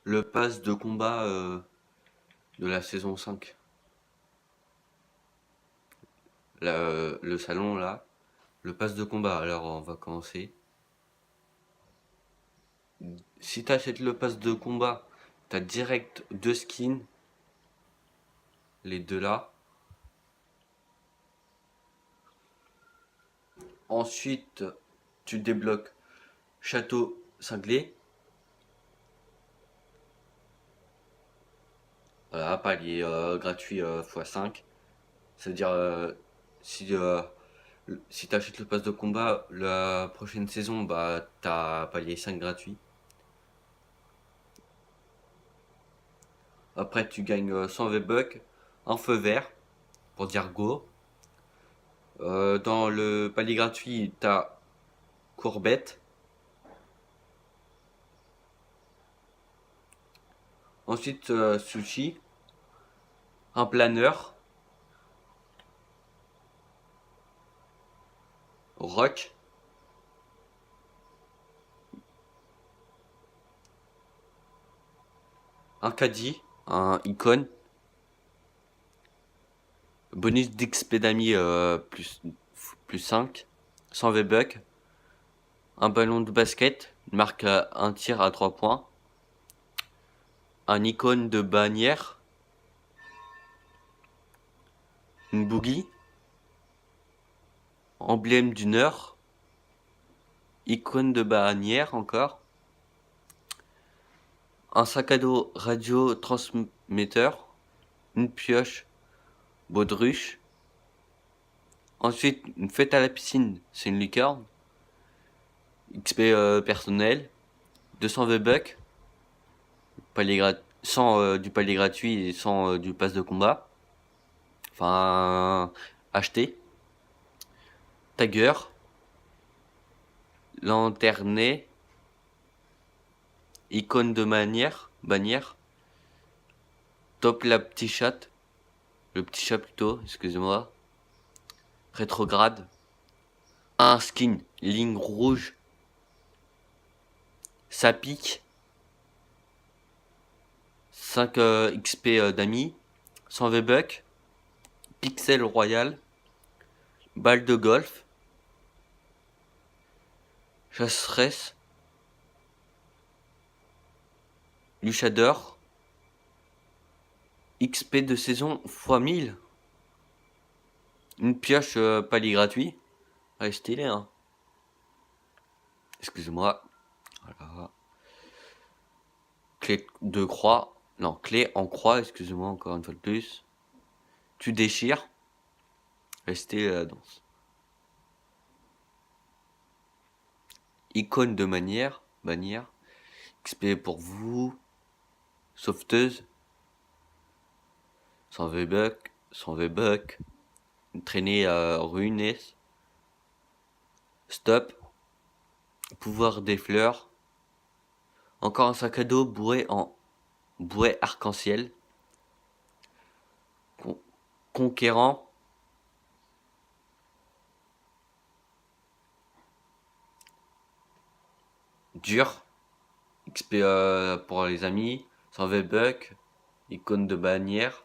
Le pass de combat de la saison 5. Le salon là. Le pass de combat. Alors on va commencer. Si t'achètes le pass de combat, t'as direct deux skins. Les deux là. Ensuite, tu débloques Château Cinglé. Voilà, palier gratuit x5. Ça veut dire si si t'achètes le pass de combat, la prochaine saison, bah t'as palier 5 gratuit. Après, tu gagnes 100 V-Bucks, un feu vert pour dire go. Dans le palier gratuit, t'as courbette. Ensuite, sushi, un planeur, rock, un caddie, un icône, bonus d'XP d'amis plus 5, 100 V-Bucks, un ballon de basket, marque un tir à 3 points, un icône de bannière, une boogie, emblème d'une heure, icône de bannière encore, un sac à dos radio transmetteur, une pioche baudruche, ensuite une fête à la piscine, c'est une licorne, XP personnel, 200 V-Bucks, sans du palier gratuit et sans du pass de combat, enfin acheté, tagger, lanternet, icône de bannière, top la petit chat, le petit chat plutôt, excusez-moi, rétrograde, un skin, ligne rouge, ça pique, 5 XP d'amis, 100 V-Bucks, pixel royal, balle de golf, chasseresse, luchador, XP de saison x 1000, une pioche palier gratuit, allez stylé hein, excusez-moi, voilà. Clé de croix, non, clé en croix, excusez-moi encore une fois de plus. Tu déchires, restez la danse. Icône de bannière, XP pour vous, sauveteuse, 100 V-Bucks, 100 V-Bucks, une traînée ruinée, stop, pouvoir des fleurs, encore un sac à dos bourré en bouée arc-en-ciel, conquérant, dur, XP pour les amis, 100 V-Bucks, icône de bannière,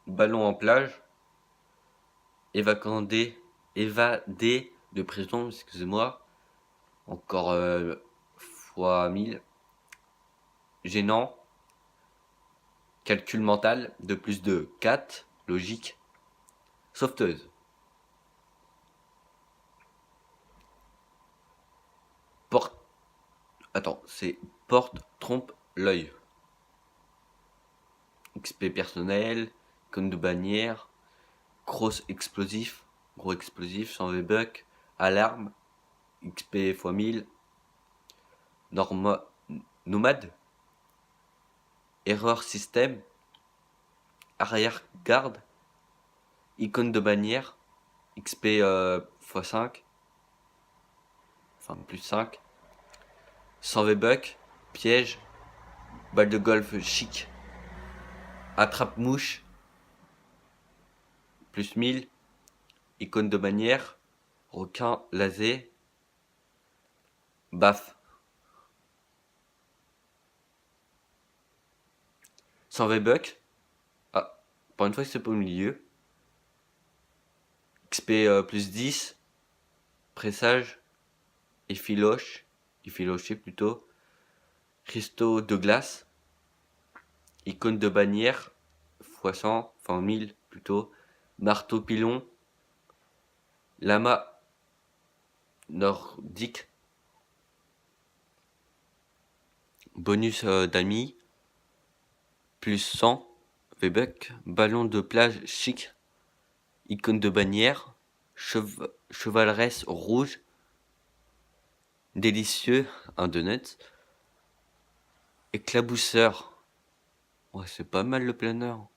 ballon en plage, évadé de prison, excusez-moi, encore fois 1000, gênant, calcul mental de plus de 4, logique, sauveteuse. Porte, attends, c'est porte, trompe, l'œil. XP personnel, icône de bannière, gros explosif, 100 V-Bucks, alarme, XP x 1000, nomade, erreur système, arrière garde, icône de bannière, XP x 5, enfin plus 5, 100 V-Bucks, piège, balle de golf chic, attrape mouche, plus 1000, icône de bannière, requin lasé, baf. 120 bucks. Ah, pour une fois, c'est pas au milieu. XP plus 10. Pressage. Effiloché plutôt. Cristaux de glace. Icône de bannière. Fois 100, enfin 1000 plutôt. Marteau pilon. Lama nordique. Bonus d'amis. Plus 100. V-Buck. Ballon de plage chic. Icône de bannière. Chevaleresse rouge. Délicieux. Un donut. Éclabousseur. Ouais, c'est pas mal le planeur.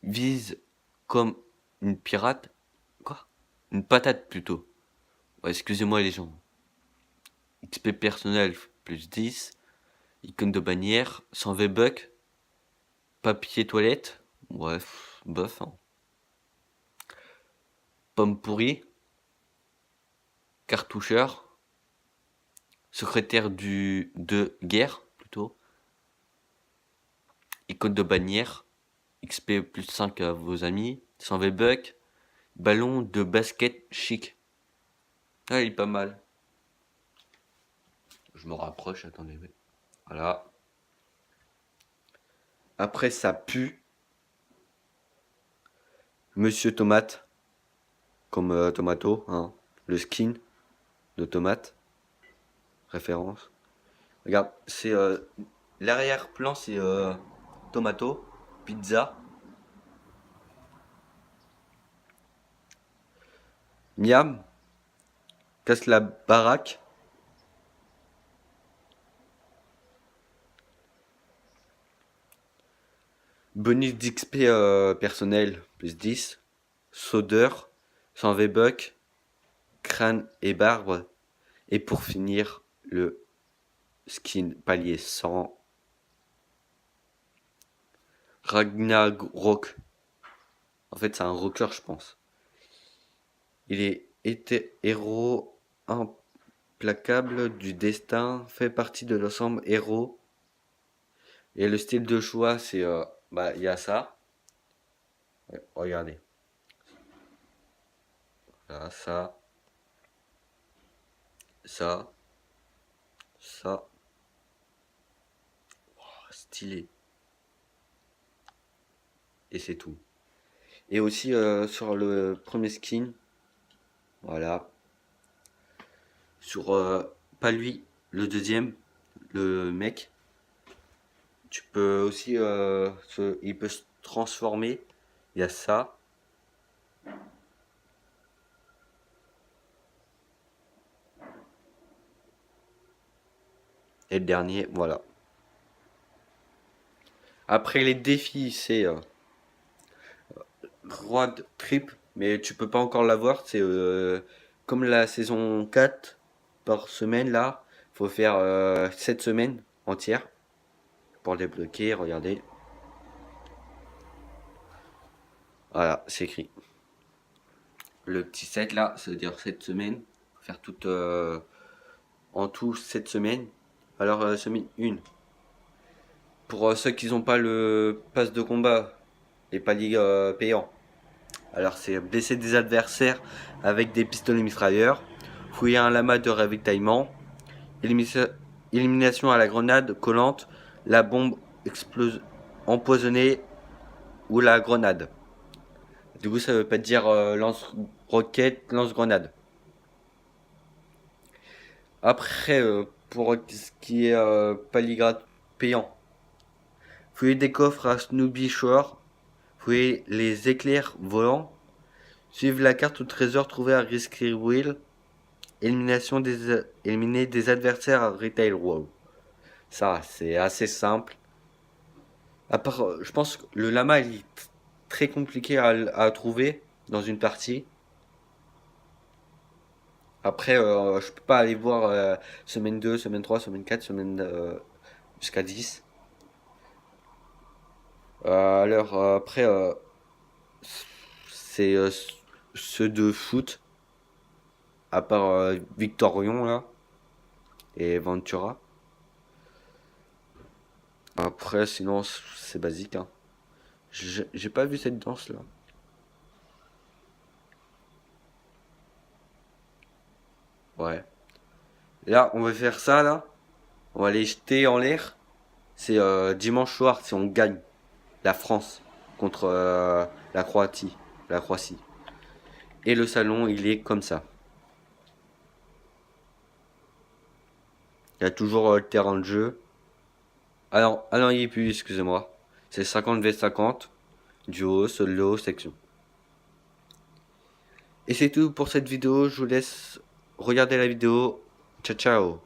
Vise comme une pirate. Quoi? Une patate plutôt. Ouais, excusez-moi les gens. XP personnel plus 10. Icône de bannière. 100 V-Buck. Papier toilette. Ouais, bof. Hein. Pomme pourrie. Cartoucheur. Secrétaire de guerre plutôt. Icône de bannière. XP plus 5 à vos amis. 100 V-Buck. Ballon de basket chic. Ah, il est pas mal. Je me rapproche, attendez. Voilà. Après, ça pue. Monsieur Tomate. Comme tomato, hein. Le skin de tomate. Référence. Regarde, c'est l'arrière-plan, c'est tomato, pizza. Miam. Casse la baraque. Bonus d'XP personnel, plus 10. Sodeur, 100 V-Buck, crâne et barbe. Et pour finir, le skin palier 100. Ragnarok. En fait, c'est un rocker, je pense. Il était héros implacable du destin, fait partie de l'ensemble héros. Et le style de choix, c'est... il y a ça. Ouais, regardez. Là, ça. Ça. Ça. Oh, stylé. Et c'est tout. Et aussi sur le premier skin, voilà. Sur, pas lui, le deuxième, le mec. Tu peux aussi, il peut se transformer. Il y a ça. Et le dernier, voilà. Après les défis, c'est Roi Trip, mais tu peux pas encore l'avoir. C'est comme la saison 4 par semaine là. Faut faire 7 semaines entières pour le débloquer. Regardez. Voilà, c'est écrit. Le petit 7 là, ça veut dire 7 semaines. Faut faire tout en tout 7 semaines. Alors, semaine 1. Pour ceux qui n'ont pas le pass de combat, les paliers payants. Alors, c'est blesser des adversaires avec des pistolets mitrailleurs, fouiller un lama de ravitaillement, élimination à la grenade collante, la bombe explose empoisonnée ou la grenade. Du coup, ça veut pas dire lance-roquette, lance-grenade. Après, pour ce qui est paligrade payant, fouiller des coffres à Snoopy Shore, fouiller les éclairs volants, suivre la carte au trésor trouvée à Risky Wheel, éliminer des adversaires à Retail Wall. Ça, c'est assez simple. À part, je pense que le lama il est très compliqué à trouver dans une partie. Après, je peux pas aller voir semaine 2, semaine 3, semaine 4, semaine jusqu'à 10. Alors après, c'est ceux de foot, à part Victorion là et Ventura. Après, sinon, c'est basique, hein. J'ai pas vu cette danse là. Ouais. Là, on va faire ça là. On va les jeter en l'air. C'est dimanche soir si on gagne la France contre la Croatie. La Croatie. Et le salon, il est comme ça. Il y a toujours le terrain de jeu. Ah non, il est plus, excusez-moi. C'est 50 v 50. Duo, solo, section. Et c'est tout pour cette vidéo. Je vous laisse regarder la vidéo. Ciao, ciao.